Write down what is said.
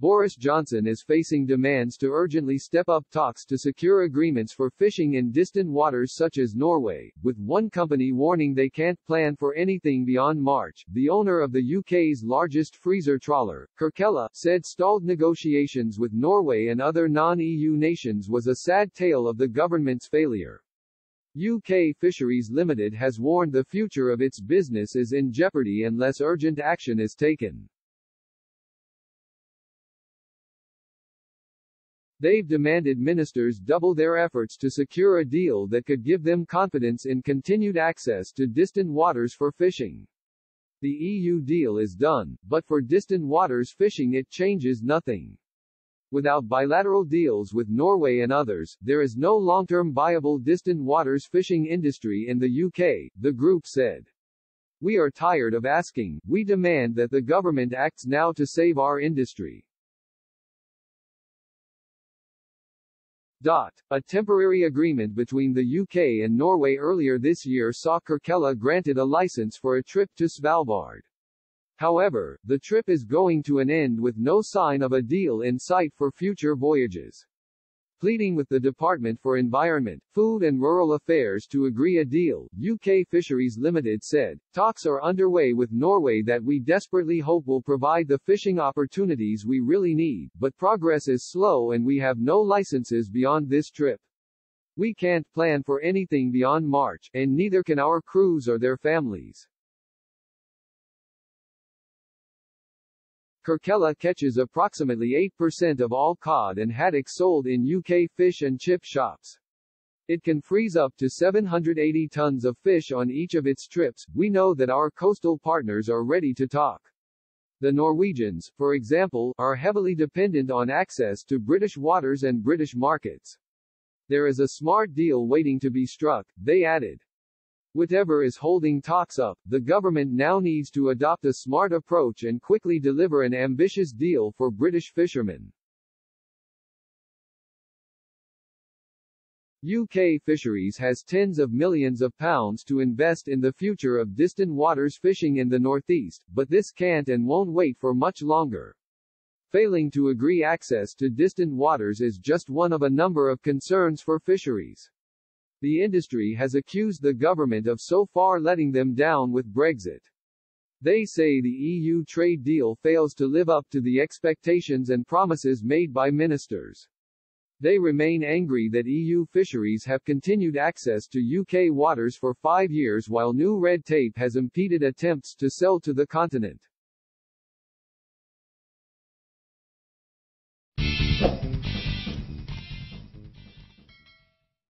Boris Johnson is facing demands to urgently step up talks to secure agreements for fishing in distant waters such as Norway, with one company warning they can't plan for anything beyond March. The owner of the UK's largest freezer trawler, Keir, said stalled negotiations with Norway and other non-EU nations was a sad tale of the government's failure. UK Fisheries Limited has warned the future of its business is in jeopardy unless urgent action is taken. They've demanded ministers double their efforts to secure a deal that could give them confidence in continued access to distant waters for fishing. The EU deal is done, but for distant waters fishing it changes nothing. Without bilateral deals with Norway and others, there is no long-term viable distant waters fishing industry in the UK, the group said. We are tired of asking, we demand that the government acts now to save our industry. A temporary agreement between the UK and Norway earlier this year saw Keir granted a license for a trip to Svalbard. However, the trip is going to an end with no sign of a deal in sight for future voyages. Pleading with the Department for Environment, Food and Rural Affairs to agree a deal, UK Fisheries Limited said, talks are underway with Norway that we desperately hope will provide the fishing opportunities we really need, but progress is slow and we have no licenses beyond this trip. We can't plan for anything beyond March, and neither can our crews or their families. Keir catches approximately 8% of all cod and haddock sold in UK fish and chip shops. It can freeze up to 780 tons of fish on each of its trips. We know that our coastal partners are ready to talk. The Norwegians, for example, are heavily dependent on access to British waters and British markets. There is a smart deal waiting to be struck, they added. Whatever is holding talks up, the government now needs to adopt a smart approach and quickly deliver an ambitious deal for British fishermen. UK Fisheries has tens of millions of pounds to invest in the future of distant waters fishing in the northeast, but this can't and won't wait for much longer. Failing to agree access to distant waters is just one of a number of concerns for fisheries. The industry has accused the government of so far letting them down with Brexit. They say the EU trade deal fails to live up to the expectations and promises made by ministers. They remain angry that EU fisheries have continued access to UK waters for 5 years while new red tape has impeded attempts to sell to the continent.